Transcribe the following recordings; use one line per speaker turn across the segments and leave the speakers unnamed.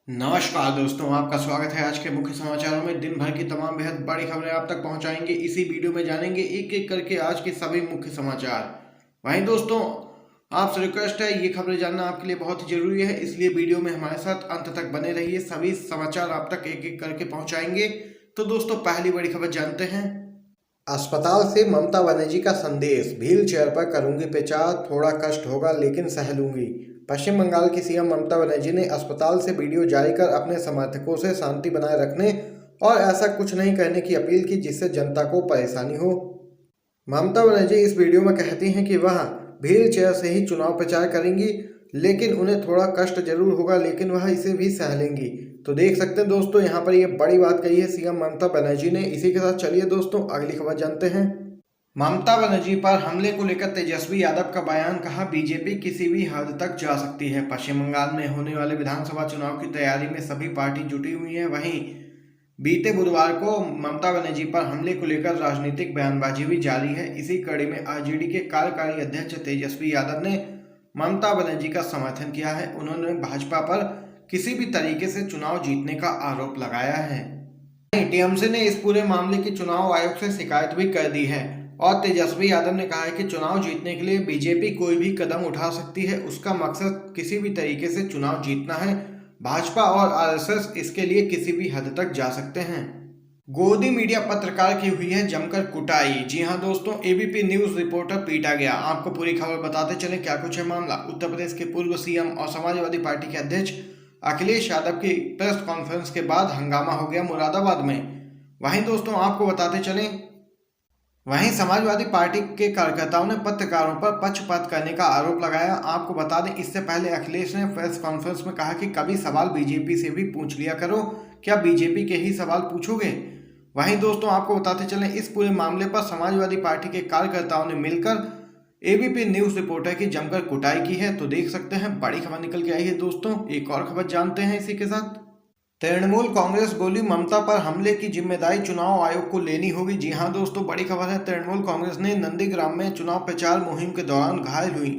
नमस्कार दोस्तों, आपका स्वागत है। आज के मुख्य समाचारों में दिन भर की तमाम बेहद बड़ी खबरें आप तक पहुंचाएंगे। इसी वीडियो में जानेंगे एक एक करके आज के सभी मुख्य समाचार। वहीं दोस्तों, आपसे रिक्वेस्ट है, ये खबरें जानना आपके लिए बहुत ही जरूरी है, इसलिए वीडियो में हमारे साथ अंत तक बने रहिए। सभी समाचार आप तक एक एक करके पहुंचाएंगे। तो दोस्तों, पहली बड़ी खबर जानते हैं। अस्पताल से ममता बनर्जी का संदेश, व्हील चेयर पर करूंगी प्रचार, थोड़ा कष्ट होगा लेकिन सह लूंगी। पश्चिम बंगाल की सीएम ममता बनर्जी ने अस्पताल से वीडियो जारी कर अपने समर्थकों से शांति बनाए रखने और ऐसा कुछ नहीं करने की अपील की जिससे जनता को परेशानी हो। ममता बनर्जी इस वीडियो में कहती हैं कि वह व्हील चेयर से ही चुनाव प्रचार करेंगी, लेकिन उन्हें थोड़ा कष्ट जरूर होगा लेकिन वह इसे भी सह लेंगी। तो देख सकते हैं दोस्तों, यहाँ पर ये बड़ी बात कही है सीएम ममता बनर्जी ने। इसी के साथ चलिए दोस्तों अगली खबर जानते हैं। ममता बनर्जी पर हमले को लेकर तेजस्वी यादव का बयान, कहा बीजेपी किसी भी हद तक जा सकती है। पश्चिम बंगाल में होने वाले विधानसभा चुनाव की तैयारी में सभी पार्टी जुटी हुई है। वहीं बीते बुधवार को ममता बनर्जी पर हमले को लेकर राजनीतिक बयानबाजी भी जारी है। इसी कड़ी में आरजेडी के कार्यकारी अध्यक्ष तेजस्वी यादव ने ममता बनर्जी का समर्थन किया है। उन्होंने भाजपा पर किसी भी तरीके से चुनाव जीतने का आरोप लगाया है। टीएमसी ने इस पूरे मामले की चुनाव आयोग से शिकायत भी कर दी है और तेजस्वी यादव ने कहा है कि चुनाव जीतने के लिए बीजेपी कोई भी कदम उठा सकती है, उसका मकसद किसी भी तरीके से चुनाव जीतना है। भाजपा और आरएसएस इसके लिए किसी भी हद तक जा सकते हैं। गोदी मीडिया पत्रकार की हुई है जमकर कुटाई। जी हां दोस्तों, एबीपी न्यूज रिपोर्टर पीटा गया। आपको पूरी खबर बताते चले क्या कुछ है मामला। उत्तर प्रदेश के पूर्व सीएम और समाजवादी पार्टी के अध्यक्ष अखिलेश यादव की प्रेस कॉन्फ्रेंस के बाद हंगामा हो गया मुरादाबाद में। वहीं दोस्तों आपको बताते चलें, वहीं समाजवादी पार्टी के कार्यकर्ताओं ने पत्रकारों पर पक्षपात करने का आरोप लगाया। आपको बता दें, इससे पहले अखिलेश ने प्रेस कॉन्फ्रेंस में कहा कि कभी सवाल बीजेपी से भी पूछ लिया करो, क्या बीजेपी के ही सवाल पूछोगे। वहीं दोस्तों आपको बताते चलें, इस पूरे मामले पर समाजवादी पार्टी के कार्यकर्ताओं ने मिलकर एबीपी न्यूज रिपोर्टर की जमकर कुटाई की है। तो देख सकते हैं बड़ी खबर निकल के आई है दोस्तों। एक और खबर जानते हैं इसी के साथ। तृणमूल कांग्रेस बोली ममता पर हमले की जिम्मेदारी चुनाव आयोग को लेनी होगी। जी हां दोस्तों, बड़ी खबर है। तृणमूल कांग्रेस ने नंदीग्राम में चुनाव प्रचार मुहिम के दौरान घायल हुई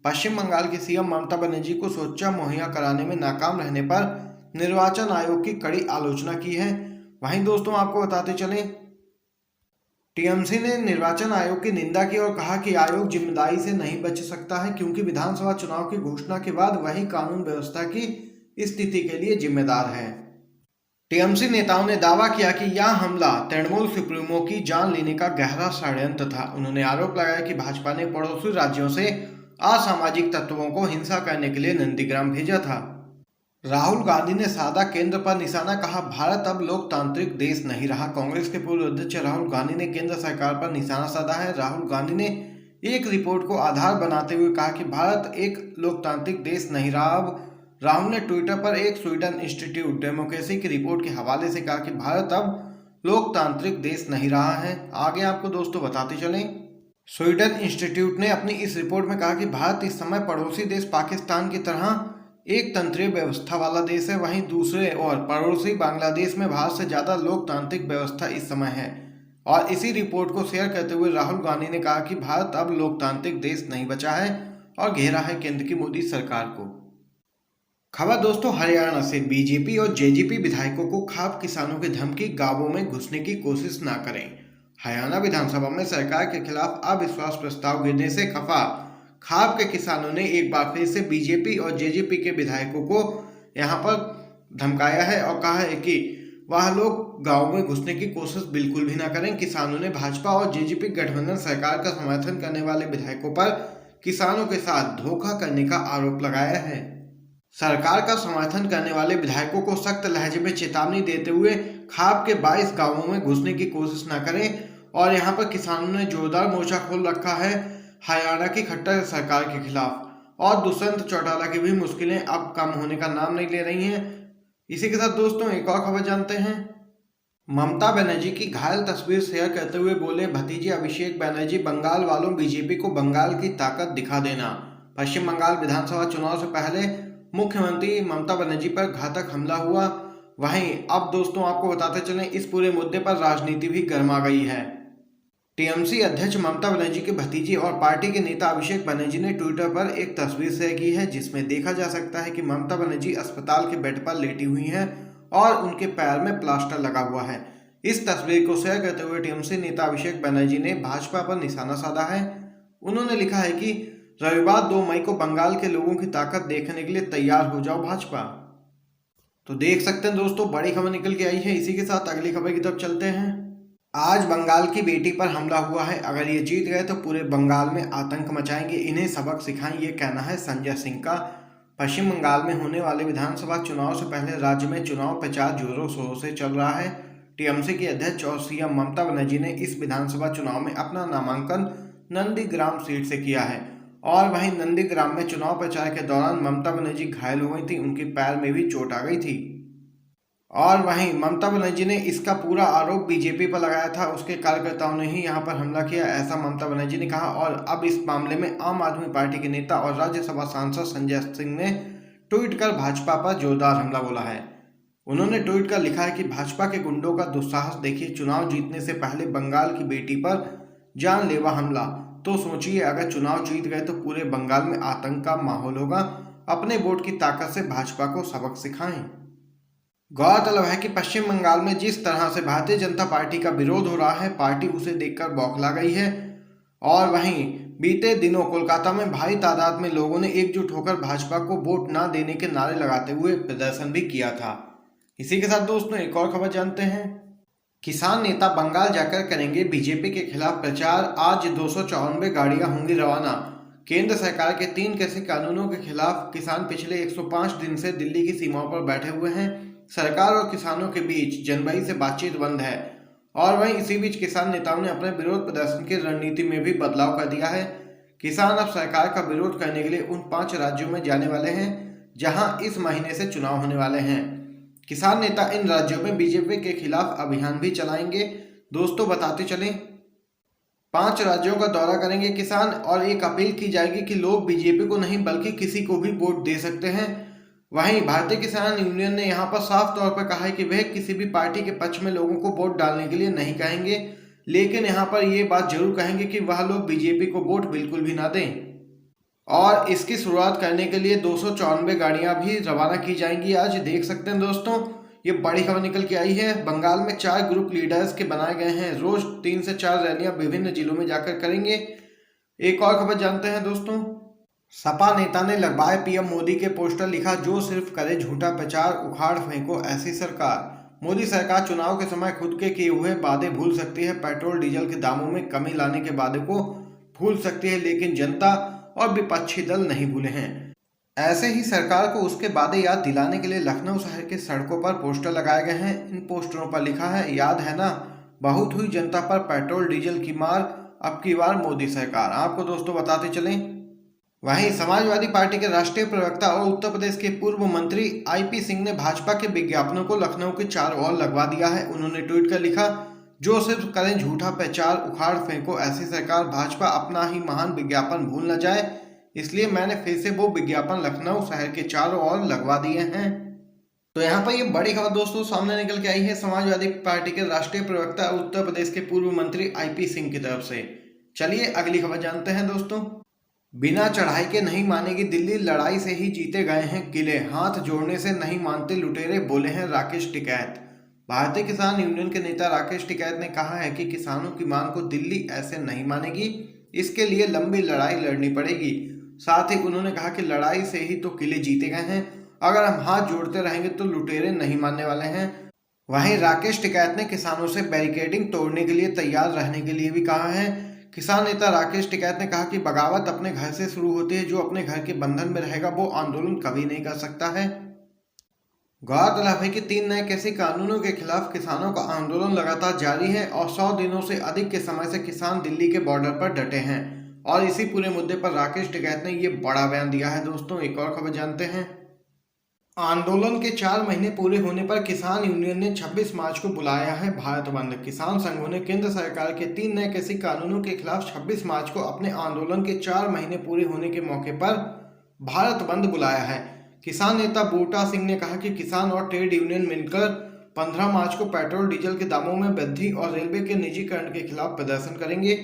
पश्चिम बंगाल की सीएम ममता बनर्जी को सुरक्षा मुहैया कराने में नाकाम रहने पर निर्वाचन आयोग की कड़ी आलोचना की है। वहीं दोस्तों आपको बताते चलें, टीएमसी ने निर्वाचन आयोग की निंदा की और कहा कि आयोग जिम्मेदारी से नहीं बच सकता है, क्योंकि विधानसभा चुनाव की घोषणा के बाद वही कानून व्यवस्था की स्थिति के लिए जिम्मेदार है। टीएमसी नेताओं ने दावा किया कि यह हमला तृणमूल सुप्रीमो की जान लेने का गहरा षड्यंत्र था। उन्होंने आरोप लगाया कि भाजपा ने पड़ोसी राज्यों से असामाजिक तत्वों को हिंसा करने के लिए नंदीग्राम भेजा था। राहुल गांधी ने साधा केंद्र पर निशाना, कहा भारत अब लोकतांत्रिक देश नहीं रहा। कांग्रेस के पूर्व अध्यक्ष राहुल गांधी ने केंद्र सरकार पर निशाना साधा है। राहुल गांधी ने एक रिपोर्ट को आधार बनाते हुए कहा कि भारत एक लोकतांत्रिक देश नहीं रहा। अब राहुल ने ट्विटर पर एक स्वीडन इंस्टीट्यूट डेमोक्रेसी की रिपोर्ट के हवाले से कहा कि भारत अब लोकतांत्रिक देश नहीं रहा है। आगे आपको दोस्तों बताते चलें, स्वीडन इंस्टीट्यूट ने अपनी इस रिपोर्ट में कहा कि भारत इस समय पड़ोसी देश पाकिस्तान की तरह एक तंत्रीय व्यवस्था वाला देश है। वहीं दूसरे और पड़ोसी बांग्लादेश में भारत से ज्यादा लोकतांत्रिक व्यवस्था इस समय है। और इसी रिपोर्ट को शेयर करते हुए राहुल गांधी ने कहा कि भारत अब लोकतांत्रिक देश नहीं बचा है और घेरा है केंद्र की मोदी सरकार को। खबर दोस्तों हरियाणा से, बीजेपी और जेजेपी विधायकों को खाप किसानों की धमकी, गांवों में घुसने की कोशिश न करें। हरियाणा विधानसभा में सरकार के खिलाफ अविश्वास प्रस्ताव गिरने से खफा खाप के किसानों ने एक बार फिर से बीजेपी और जेजेपी के विधायकों को यहां पर धमकाया है और कहा है कि वह लोग गांव में घुसने की कोशिश बिल्कुल भी ना करें। किसानों ने भाजपा और जेजेपी गठबंधन सरकार का समर्थन करने वाले विधायकों पर किसानों के साथ धोखा करने का आरोप लगाया है। सरकार का समर्थन करने वाले विधायकों को सख्त लहजे में चेतावनी देते हुए खाप के 22 गांवों में घुसने की कोशिश न करें। और यहां पर किसानों ने जोरदार मोर्चा खोल रखा है हरियाणा की खट्टर सरकार के खिलाफ। और दुष्यंत चौटाला की भी मुश्किलें अब कम होने का नाम नहीं ले रही हैं। इसी के साथ दोस्तों एक और खबर जानते हैं। ममता बनर्जी की घायल तस्वीर शेयर करते हुए बोले भतीजे अभिषेक बनर्जी, बंगाल वालों बीजेपी को बंगाल की ताकत दिखा देना। पश्चिम बंगाल विधानसभा चुनाव से पहले मुख्यमंत्री ममता बनर्जी पर घातक हमला हुआ। वहीं अब दोस्तों आपको बताते चलें, इस पूरे मुद्दे पर राजनीति भी गर्मा गई है। टीएमसी अध्यक्ष ममता बनर्जी के भतीजे और पार्टी के नेता अभिषेक बनर्जी ने ट्विटर पर एक तस्वीर शेयर की है, जिसमें देखा जा सकता है कि ममता बनर्जी अस्पताल के बेड पर लेटी हुई हैं और उनके पैर में प्लास्टर लगा हुआ है। इस तस्वीर को शेयर करते हुए टीएमसी नेता अभिषेक बनर्जी ने भाजपा पर निशाना साधा है। उन्होंने लिखा है कि रविवार 2 मई को बंगाल के लोगों की ताकत देखने के लिए तैयार हो जाओ भाजपा। तो देख सकते हैं दोस्तों, बड़ी खबर निकल के आई है। इसी के साथ अगली खबर की तरफ चलते हैं। आज बंगाल की बेटी पर हमला हुआ है। अगर ये जीत गए तो पूरे बंगाल में आतंक मचाएंगे, इन्हें सबक सिखाएं, ये कहना है संजय सिंह का। पश्चिम बंगाल में होने वाले विधानसभा चुनाव से पहले राज्य में चुनाव प्रचार जोरों शोरों से चल रहा है। टीएमसी की अध्यक्ष और सीएम ममता बनर्जी ने इस विधानसभा चुनाव में अपना नामांकन नंदीग्राम सीट से किया है और वहीं नंदीग्राम में चुनाव प्रचार के दौरान ममता बनर्जी घायल हो गई थी, उनके पैर में भी चोट आ गई थी। और वहीं ममता बनर्जी ने इसका पूरा आरोप बीजेपी पर लगाया था, उसके कार्यकर्ताओं ने ही यहां पर हमला किया, ऐसा ममता बनर्जी ने कहा। और अब इस मामले में आम आदमी पार्टी के नेता और राज्यसभा सांसद संजय सिंह ने ट्वीट कर भाजपा पर जोरदार हमला बोला है। उन्होंने ट्वीट कर लिखा है कि भाजपा के गुंडों का दुस्साहस देखिए, चुनाव जीतने से पहले बंगाल की बेटी पर जानलेवा हमला। तो सोचिए, अगर चुनाव जीत गए तो पूरे बंगाल में आतंक का माहौल होगा। अपने वोट की ताकत से भाजपा को सबक सिखाएं। गौरतलब है कि पश्चिम बंगाल में जिस तरह से भारतीय जनता पार्टी का विरोध हो रहा है, पार्टी उसे देखकर बौखला गई है। और वहीं बीते दिनों कोलकाता में भारी तादाद में लोगों ने एकजुट होकर भाजपा को वोट न देने के नारे लगाते हुए प्रदर्शन भी किया था। इसी के साथ दोस्तों एक और खबर जानते हैं। किसान नेता बंगाल जाकर करेंगे बीजेपी के खिलाफ प्रचार। आज 294 गाड़ियां होंगी रवाना। केंद्र सरकार के 3 कृषि कानूनों के खिलाफ किसान पिछले 105 दिन से दिल्ली की सीमाओं पर बैठे हुए हैं। सरकार और किसानों के बीच जनवरी से बातचीत बंद है और वहीं इसी बीच किसान नेताओं ने अपने विरोध प्रदर्शन की रणनीति में भी बदलाव कर दिया है। किसान अब सरकार का विरोध करने के लिए उन 5 राज्यों में जाने वाले हैं जहां इस महीने से चुनाव होने वाले हैं। किसान नेता इन राज्यों में बीजेपी के खिलाफ अभियान भी चलाएंगे। दोस्तों बताते चलें, 5 राज्यों का दौरा करेंगे किसान और एक अपील की जाएगी कि लोग बीजेपी को नहीं बल्कि किसी को भी वोट दे सकते हैं। वहीं भारतीय किसान यूनियन ने यहां पर साफ तौर पर कहा है कि वह किसी भी पार्टी के पक्ष में लोगों को वोट डालने के लिए नहीं कहेंगे, लेकिन यहां पर यह बात जरूर कहेंगे कि वह लोग बीजेपी को वोट बिल्कुल भी ना दें। और इसकी शुरुआत करने के लिए 294 गाड़ियां भी रवाना की जाएंगी। आज देख सकते हैं दोस्तों, ये बड़ी खबर निकल के आई है। बंगाल में 4 ग्रुप लीडर्स के बनाए गए हैं। रोज 3 से 4 रैलियां विभिन्न जिलों में जाकर करेंगे। एक और खबर जानते हैं दोस्तों। सपा नेता ने लगवाए पीएम मोदी के पोस्टर, लिखा जो सिर्फ करे झूठा प्रचार, उखाड़ फेंको ऐसी सरकार। मोदी सरकार चुनाव के समय खुद के किए हुए वादे भूल सकती है, पेट्रोल डीजल के दामों में कमी लाने के वादे को भूल सकती है, लेकिन जनता और विपक्षी दल नहीं भूले हैं। ऐसे ही सरकार को उसके वादे याद दिलाने के लिए लखनऊ शहर के सड़कों पर पोस्टर लगाए गए हैं। इन पोस्टरों पर लिखा है, याद है ना, बहुत हुई जनता पर पेट्रोल डीजल की मार, अब की बार मोदी सरकार। आपको दोस्तों बताते चलें, वहीं समाजवादी पार्टी के राष्ट्रीय प्रवक्ता और उत्तर प्रदेश के पूर्व मंत्री आईपी सिंह ने भाजपा के विज्ञापनों को लखनऊ के चारों ओर लगवा दिया है। उन्होंने ट्वीट कर लिखा, जो सिर्फ करें झूठा प्रचार, उखाड़ फेंको ऐसी सरकार, भाजपा अपना ही महान विज्ञापन भूल न जाए, इसलिए मैंने फिर से वो विज्ञापन लखनऊ शहर के चारों ओर लगवा दिए हैं। तो यहाँ पर ये बड़ी खबर दोस्तों सामने निकल के आई है समाजवादी पार्टी के राष्ट्रीय प्रवक्ता उत्तर प्रदेश के पूर्व मंत्री आईपी सिंह की तरफ से। चलिए अगली खबर जानते हैं दोस्तों। बिना चढ़ाई के नहीं मानेगी दिल्ली, लड़ाई से ही जीते गए हैं किले, हाथ जोड़ने से नहीं मानते लुटेरे, बोले हैं राकेश टिकैत। भारतीय किसान यूनियन के नेता राकेश टिकैत ने कहा है कि किसानों की मांग को दिल्ली ऐसे नहीं मानेगी, इसके लिए लंबी लड़ाई लड़नी पड़ेगी। साथ ही उन्होंने कहा कि लड़ाई से ही तो किले जीते गए हैं, अगर हम हाथ जोड़ते रहेंगे तो लुटेरे नहीं मानने वाले हैं। वहीं राकेश टिकैत ने किसानों से बैरिकेडिंग तोड़ने के लिए तैयार रहने के लिए भी कहा है। किसान नेता राकेश टिकैत ने कहा कि बगावत अपने घर से शुरू होती है, जो अपने घर के बंधन में रहेगा वो आंदोलन कभी नहीं कर सकता है। गौरतलब है कि 3 नए कृषि कानूनों के खिलाफ किसानों का आंदोलन लगातार जारी है और 100 दिनों से अधिक के समय से किसान दिल्ली के बॉर्डर पर डटे हैं और इसी पूरे मुद्दे पर राकेश टिकैत ने ये बड़ा बयान दिया है। दोस्तों एक और खबर जानते हैं। आंदोलन के 4 महीने पूरे होने पर किसान यूनियन ने 26 मार्च को बुलाया है भारत बंद। किसान संघों ने केंद्र सरकार के 3 नए कृषि कानूनों के खिलाफ 26 मार्च को अपने आंदोलन के 4 महीने पूरे होने के मौके पर भारत बंद बुलाया है। किसान नेता बूटा सिंह ने कहा कि किसान और ट्रेड यूनियन मिलकर 15 मार्च को पेट्रोल डीजल के दामों में वृद्धि और रेलवे के निजीकरण के खिलाफ प्रदर्शन करेंगे।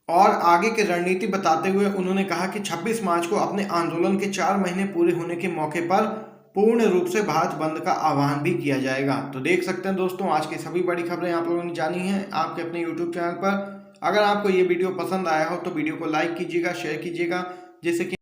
और आगे की रणनीति बताते हुए उन्होंने कहा कि 26 मार्च को अपने आंदोलन के 4 महीने पूरे होने के मौके पर पूर्ण रूप से भारत बंद का आह्वान भी किया जाएगा। तो देख सकते हैं दोस्तों, आज की सभी बड़ी खबरें आप लोगों ने जानी हैं आपके अपने यूट्यूब चैनल पर। अगर आपको ये वीडियो पसंद आया हो तो वीडियो को लाइक कीजिएगा, शेयर कीजिएगा, जिससे कि